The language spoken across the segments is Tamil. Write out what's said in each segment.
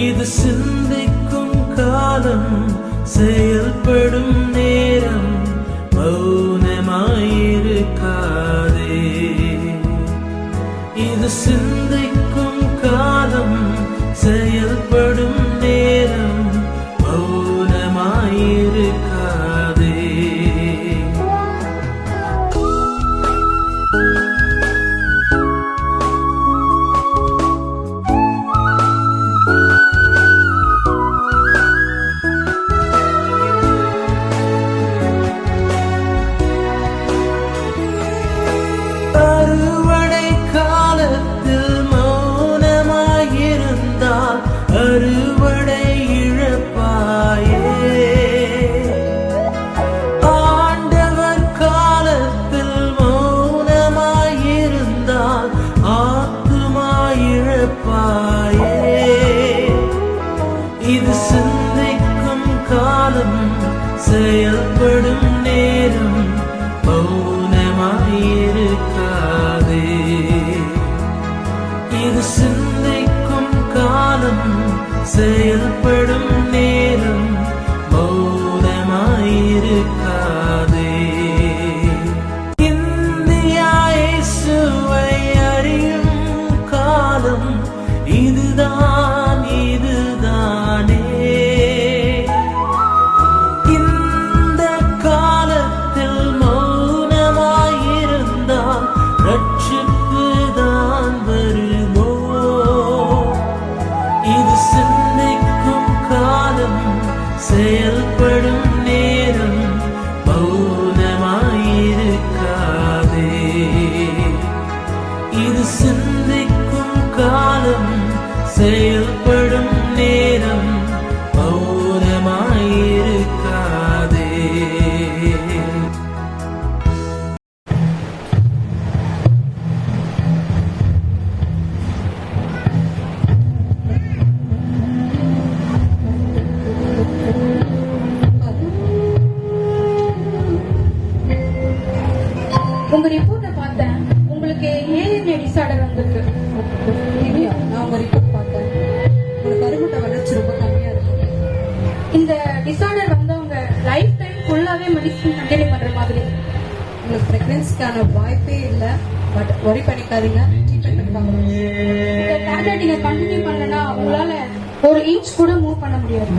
இது சிந்திக்கும் காலம், செயல்படும் நேரம், மௌனமாயிருக்காதே. இது சிந்திக்கும் காலம், செயல்படும் நேரம், மௌனமாயிருக்காதே. அறுவடை காலத்தில் மௌனமாயிருந்தால் அறுவடை இழப்பாயே. ஆண்டவர் காலத்தில் மௌனமாயிருந்தால் ஆத்துமா இழப்பாயே. இது சிந்திக்கும் காலம், செயல்படும் நேரம், மௌனமாயிருக்காதே. இது சிந்திக்கும் காலம், செயல்படும் நேரம், மௌனமாயிருக்காதே. இந்தியா இயேசுவை அறியும் காலம் இதுதான், இதுதானே. இந்த காலத்தில் மௌனமாயிருந்தால் ரட்சிப்பு தான் வருமோ? இது சிந்திக்கும் காலம், செயல்படும் நேரம், மௌனமாயிருக்காதே. இது சிந்திக்கும் காலம், செயல்படும் நேரம், மௌனமாயிருக்காதே. உங்க ரிப்போர்ட்டை பார்த்தேன். உங்களுக்கு ஏலியன் டிசார்டர் வந்திருக்கு. வீக்ஸ் கண்டினியூ பண்ற மாதிரி. உங்களுக்கு பிரெக்னன்சிக்கான வாய்ப்பே இல்லை. பட் ஒரி பண்ணிக்காதீங்க, ட்ரீட்மெண்ட் பார்க்கணும். இந்த டேப்லெட் நீங்க கண்டினியூ பண்ணலன்னா உங்களால ஒரு இன்ச் கூட மூவ் பண்ண முடியாது.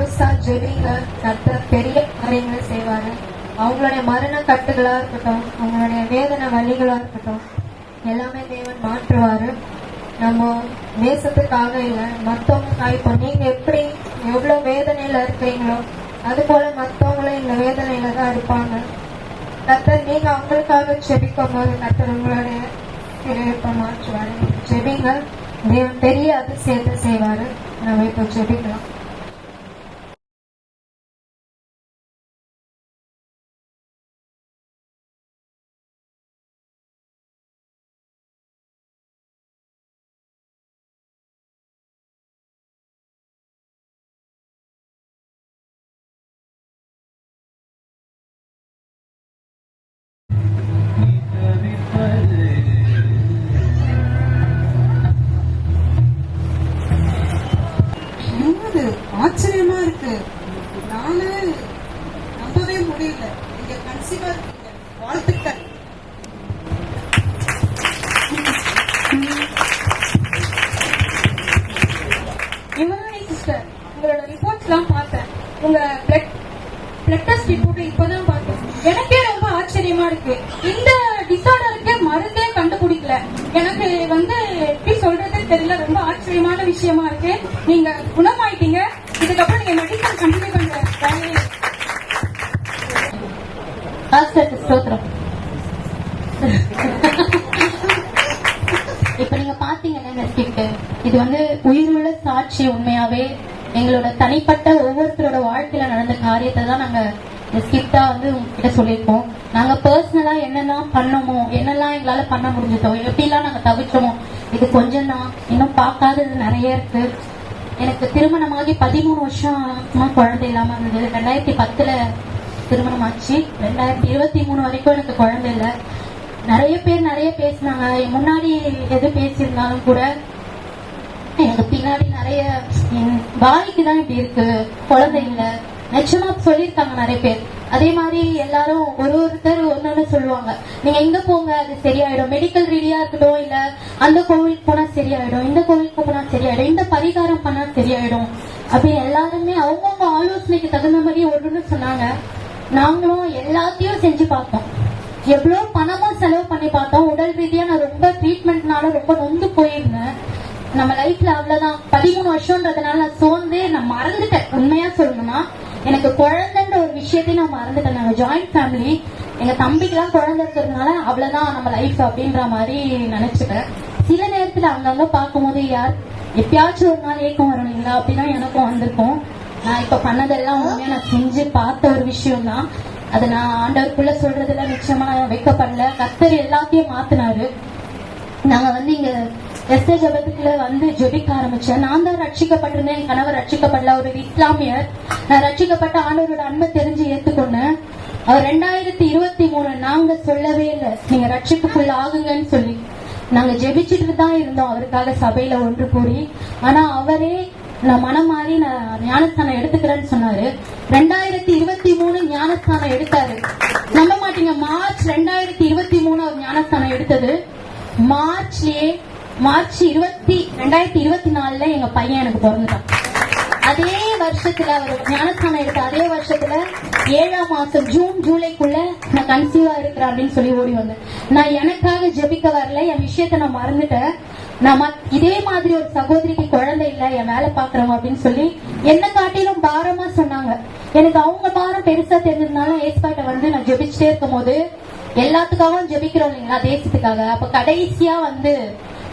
கண்டினியூஸா ஜெபிங்க, கர்த்தர் பெரிய காரியங்களை செய்வாரு. அவங்களுடைய மரண கட்டுகளா இருக்கட்டும், அவங்களுடைய வேதனை வலிகளா இருக்கட்டும், எல்லாமே தேவன் மாற்றுவாரு. நம்ம தேசத்துக்காக இல்ல, மத்தவங்களுக்காக. இப்போ நீங்க எப்படி எவ்வளவு வேதனையில இருக்கிறீங்களோ அது போல மத்தவங்களும் இந்த வேதனையில தான் இருப்பாங்க. கர்த்தர் நீங்க அவங்களுக்காக ஜெபிக்கும் போது கர்த்தர் உங்களுடைய சிறையிருப்பை மாற்றுவாரு. ஜெபிங்க, தேவன் பெரிய அதிசயத்தை செய்வாரு. நம்ம இப்போ ஜெபிக்கலாம். என்னது ஆச்சரியமா இருக்கு. நானு நம்பவே முடியல. நீங்க கன்சீவா இருக்கீங்க. வாழ்த்துக்கள். இவனே சிஸ்டர், உங்களோட ரிப்போர்ட்ஸ் எல்லாம் பார்த்தேன். உங்க பிளட் டெஸ்ட் ரிப்போர்ட் இப்பதான் பார்த்தேன். எனக்கே ரொம்ப ஆச்சரியமா இருக்கு. இந்த டிசார்டருக்கு மருந்தே கண்டுபிடிக்கல. எனக்கு எப்படி சொல்றதே தெரியல. ரொம்ப ஆச்சரியமான விஷயமா இருக்கு. நீங்க குணமாயிட்டீங்க. இதுக்கப்புறம் நீங்க மெடிசன் கண்டினியூ பண்ற ஸ்தோத்திரம். இப்ப நீங்க பாத்தீங்கன்னா இது உயிருள்ள சாட்சி. உண்மையாவே எங்களோட தனிப்பட்ட ஒவ்வொருத்தரோட வாழ்க்கையில நடந்த காரியத்தை தான் நாங்க ஸ்கிப்டா உங்ககிட்ட சொல்லியிருக்கோம். நாங்க பர்சனலா என்னெல்லாம் பண்ணோமோ, என்னெல்லாம் எங்களால பண்ண முடிஞ்சதோ, எப்படிலாம் நாங்க தவிச்சோமோ, இது கொஞ்சம் தான். இன்னும் பார்க்காதது நிறைய இருக்கு. எனக்கு திருமணமாகி 13 வருஷமா குழந்தை இல்லாம இருந்தது. 2010 திருமணம் ஆச்சு. 2023 வரைக்கும் எனக்கு குழந்தை இல்லை. நிறைய பேர் நிறைய பேசினாங்க. முன்னாடி எது பேசியிருந்தாலும் கூட எனக்கு பின்னாடி நிறைய வாய்க்கு தான் இப்படி இருக்கு, குழந்தை இல்ல, நிச்சயமா சொல்லியிருக்காங்க நிறைய பேர். அதே மாதிரி எல்லாரும் ஒருத்தர் ஒன்னொன்னு சொல்லுவாங்க. நீங்க எங்க போங்க அது சரியாயிடும், மெடிக்கல் ரீதியா இருக்கட்டும், இல்ல அந்த கோவிலுக்கு போனா சரியாயிடும், இந்த கோவிலுக்கு போனா சரியாயிடும், இந்த பரிகாரம் பண்ணா சரியாயிடும் அப்படி எல்லாருமே அவங்கவுங்க ஆலோசனைக்கு தகுந்த மாதிரி ஒன்று சொன்னாங்க. நாங்களும் எல்லாத்தையும் செஞ்சு பார்த்தோம். எவ்வளவு பணமா செலவு பண்ணி பார்த்தோம். உடல் ரீதியா நான் ரொம்ப ட்ரீட்மெண்ட்னால ரொம்ப நொந்து போயிருந்தேன். நம்ம லைஃப்ல அவ்வளவுதான். 13 வருஷம்ன்றதுனால நான் சோர்ந்து நான் மறந்துட்டேன். உண்மையா சொல்லணும்னா எனக்கு குழந்தைன்ற ஒரு விஷயத்தையும் நான் மறந்துட்டேன். நாங்க ஜாயிண்ட் ஃபேமிலி. எங்க தம்பிக்கெல்லாம் குழந்தை இருக்கிறதுனால அவ்வளவுதான் நம்ம லைஃப் அப்படின்ற மாதிரி நினைச்சுட்டேன். சில நேரத்துல அங்கங்க பார்க்கும்போது எப்பயாச்சும் ஒரு நாள் ஏக்கம் வரணுங்களா அப்படின்னா எனக்கும் வந்திருக்கும். நான் இப்ப பண்ணதெல்லாம் உண்மையா நான் செஞ்சு பார்த்த ஒரு விஷயம் தான். அதை நான் ஆண்டவருக்குள்ள சொல்றதுல நிச்சயமா நான் வைக்கப்படல. கர்த்தர் எல்லாத்தையும் மாத்தினாரு. நாங்க இங்க எஸ்ஏ ஜபத்துக்குள்ள ஜெபிக்க ஆரம்பிச்சேன். நான் தான் ரட்சிக்கப்பட்டிருந்தேன். என் கணவர் ரட்சிக்கப்படல. ஒரு இஸ்லாமியர். நான் ரட்சிக்கப்பட்ட ஆண்டவரோட அன்பை தெரிஞ்சு ஏத்துக்கொண்டேன். அவர் 2023 நாங்க சொல்லவே இல்லை நீங்க ரட்சிப்புக்குள்ள ஆகுங்கன்னு சொல்லி. நாங்க ஜெபிச்சுட்டு தான் இருந்தோம் அவருக்காக சபையில ஒன்று கூடி. ஆனா அவரே நான் மனம் மாறி நான் ஞானஸ்தானம் எடுத்துக்கிறேன்னு சொன்னாரு. 2023 ஞானஸ்தானம் எடுத்தாரு. நம்ப மாட்டீங்க, மார்ச் 2023 அவர் ஞானஸ்தானம் எடுத்தது. மார்ச் 2024 எங்க பையன் எனக்கு பிறந்துட்டான். அதே வருஷத்துல அவர் ஞானஸ்தானம் எடுத்த அதே வருஷத்துல 7ஆம் மாசம் ஜூன் ஜூலைக்குள்ள நான் கன்சீவா இருக்கிறேன் அப்படின்னு சொல்லி ஓடி வந்தேன். நான் எனக்காக ஜெபிக்க வரல. என் விஷயத்த நான் மறந்துட்டேன். நான் இதே மாதிரி ஒரு சகோதரிக்கு குழந்தை இல்ல, என் வேலை பாக்குறவங்க அப்படின்னு சொல்லி என்ன காட்டிலும் பாரமா சொன்னாங்க. எனக்கு அவங்க பாரம் பெருசா தெரிஞ்சதுனால ஏற்பாட்டை நான் ஜெபிச்சுட்டே இருக்கும் போது எல்லாத்துக்காகவும் ஜெபிக்கிறோம் இல்லைங்களா தேசத்துக்காக. அப்ப கடைசியா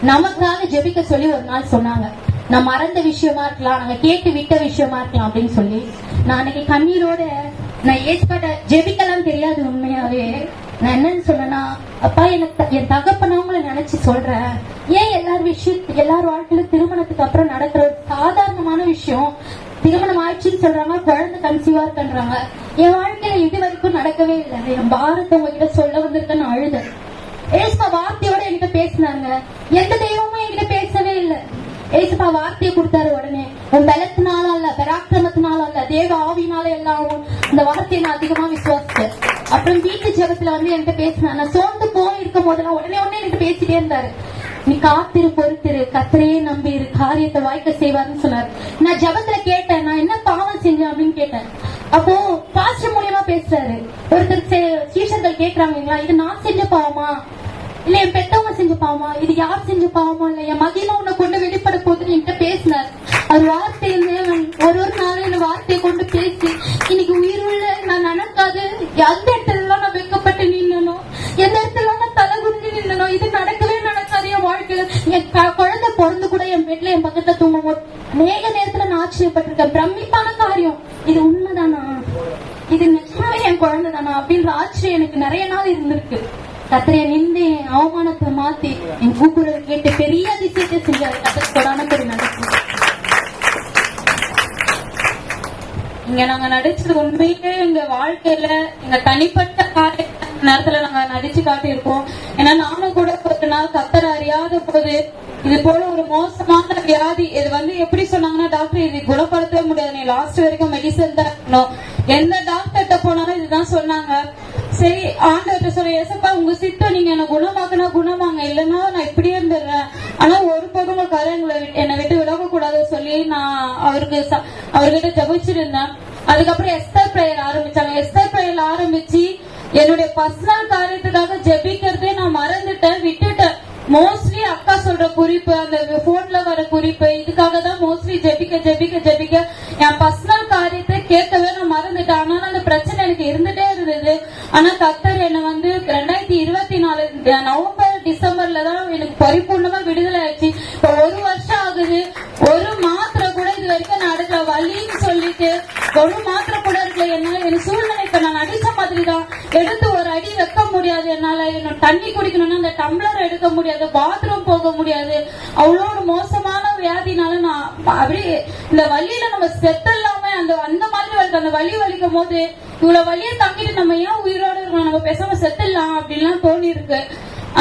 நமக்காக ஜெபிக்க சொல்லி ஒரு நாள் சொன்னாங்க. நான் மறந்த விஷயமா இருக்கலாம், நாங்க கேட்டு விட்ட விஷயமா இருக்கலாம் அப்படின்னு சொல்லி நான் அன்னைக்கு கண்ணீரோட நான் ஏற்பாட்ட ஜெபிக்கலாம் தெரியாது. உண்மையாவே நான் என்னன்னு சொன்னா, அப்பா எனக்கு என் தகப்பனவங்களை நினைச்சு சொல்றேன். ஏன் எல்லார் வாழ்க்கையிலும் திருமணத்துக்கு அப்புறம் நடக்கிற ஒரு சாதாரணமான விஷயம், திருமணம் ஆயிடுச்சுன்னு சொல்றாங்க, குழந்தை கன்சீவா இருக்குன்றாங்க. என் வாழ்க்கையில இது வரைக்கும் நடக்கவே இல்லை. என் பாரத்தை உங்ககிட்ட சொல்ல வந்திருக்கேன்னு அழுத. ஏசுப்பா வார்த்தையோட என்கிட்ட பேசினாங்க. எந்த தெய்வமும் என்கிட்ட பேசவே இல்லை. ஏசுப்பா வார்த்தையை கொடுத்தாரு. உடனே உன் பலத்தினால அல்ல, பராக்கிரமத்தினால அல்ல, தேவ ஆவினால எல்லாம் இந்த வார்த்தையை நான் அதிகமா விசுவாசிச்சேன். அப்புறம் வீட்டு ஜபத்துல என்கிட்ட பேசினா. நான் சோர்ந்து போய் இருக்கும் போதெல்லாம் உடனே என்கிட்ட பேசிட்டே இருந்தாரு. நீ காத்திரு, பொறுத்திரு, கர்த்தரையே நம்பிரு, காரியத்தை வாய்க்க செய்வார்னு சொன்னார். நான் ஜெபத்துல கேட்டேன், நான் என்ன பாவம் செஞ்சேன் அப்படின்னு கேட்டேன். அப்போ பாஸ்டர் மூலியமா பேசுறாரு. ஒருத்தர் சீஷர்கள் கேக்குறாங்களா, இது நான் செஞ்ச பாவமா இல்ல என் பெத்தவங்க செஞ்ச பாவமா, இது யார் செஞ்ச பாவமா, இல்ல என் மகிமை உன்னை கொண்டு வெளிப்பட போகுதுன்னு என்கிட்ட பேசினார். அவர் வார்த்தையில ஒரு நாளும் இந்த வார்த்தையை கொண்டு பேசி இன்னைக்கு உயிருள்ள நான் நினைக்காது எந்த இடத்துல நான் வைக்கப்பட்டு நின்னனோ, எந்த இடத்துல நான் தலை குனிஞ்சு நின்னனோ, இது நடக்கவே நடக்காது என் வாழ்க்கையில. என் குழந்தை பிறந்து கூட என் பெட்ல என் பக்கத்துல தூங்கும் மேக நேரத்துல நான் ஆச்சரியப்பட்டிருக்கேன். பிரமிப்பான காரியம், இது உண்மைதானா, இது நிஜமாவே என் குழந்தை தானா அப்படின்ற ஆச்சரியம் எனக்கு நிறைய நாள் இருந்திருக்கு. கத்திரைய நின்று என் அவமானத்தை மாத்தி என் கூக்குரல் கேட்டு பெரிய அதிசயத்தை செஞ்சாரு. கத்திர கொடான பெரிய நடக்கும். இங்க நாங்க நடிச்சது உண்மையிலே எங்க வாழ்க்கையில எங்க தனிப்பட்ட காரிய நேரத்துல நாங்க நடிச்சு காட்டியிருக்கோம். ஏன்னா நானும் கூட ஒரு நாள் கத்தரை அறியாத போது இது போல ஒரு மோசமான வியாதி, இது எப்படி சொன்னாங்கன்னா, டாக்டர் இது குணப்படுத்தவே முடியாது, நீ லாஸ்ட் வரைக்கும் மெடிசன் தான் இருக்கணும். எந்த டாக்டர்கிட்ட போனாலும் இதுதான் சொன்னாங்க. சரி, ஆண்டவர்கிட்ட சொல்ல, ஏசப்பா உங்க சித்தம் நீங்க என்ன குணமாக்குனா குணமாங்க, இல்லைன்னா நான் இப்படியே இருந்துடுறேன். ஆனா ஒரு பக்கம் கரைங்களை என்னை விட்டு விலக கூடாது சொல்லி நான் அவர்கிட்ட ஜபிச்சிருந்தேன். அதுக்கப்புறம் எஸ்தர் பிரேயர் ஆரம்பிச்சாங்க. எஸ்தர் பிரேயர் ஆரம்பிச்சு என்னுடைய பர்சனல் காரியத்துக்காக ஜெபிக்கிறதே நான் மறந்துட்டேன், விட்டுட்டேன். மோஸ்ட்லி அக்கா சொல்ற குறிப்பு, அந்த போன்ல வர குறிப்பு, இதுக்காக தான் மோஸ்ட்லி ஜெபிக்க ஜெபிக்க ஜெபிக்க என் பர்சனல் காரியத்தை கேட்கவே நான் மறந்துட்டேன். ஆனாலும் அந்த பிரச்சனை எனக்கு இருந்துட்டே இருந்தது. ஆனா கர்த்தர் என்ன 2024 நவம்பர் டிசம்பர்ல தான் எனக்கு பரிபூர்ணமா விடுதலை ஆயிடுச்சு. இப்ப 1 வருஷம் ஆகுது. ஒரு மாத்திரை கூட இது வரைக்கும் நான் எடுக்கல. வலின்னு சொல்லிட்டு ஒரு மாத்திரை கூட இருக்கல. என்னால என் சூழ்நிலை இப்ப நான் அடிச்ச மாதிரி தான். எடுத்து ஒரு அடி வைக்க முடியாது என்னால. என்ன தண்ணி குடிக்கணும்னா அந்த டம்ளர் எடுக்க முடியாது, பாத்ரூம் போக முடியாது. அவ்வளோ ஒரு மோசமான வியாதினால நான் அப்படியே இந்த வலியில நம்ம செத்தல்லாம அந்த மாதிரி வலிக்கு அந்த வலி வலிக்கும் போது இவ்வளவு வலியை தாங்கிட்டு நம்ம ஏன் உயிரோடு இருக்கணும், நம்ம பேசாம செத்துடலாம் அப்படின்லாம் தோணி இருக்கு.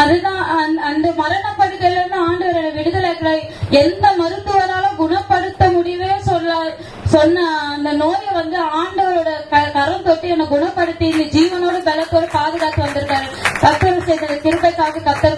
அதுதான் அந்த மரண படுக்கையில இருந்து ஆண்டவரோட விடுதலை எந்த மருத்துவரால குணப்படுத்த முடியவே சொன்ன அந்த நோயை ஆண்டவரோட கரம் தொட்டு என்னை குணப்படுத்தி இந்த ஜீவனோட பலத்தோடு பாதுகாத்து வந்திருக்காரு. கர்த்தர் செய்த கிருபைக்காக கர்த்தர்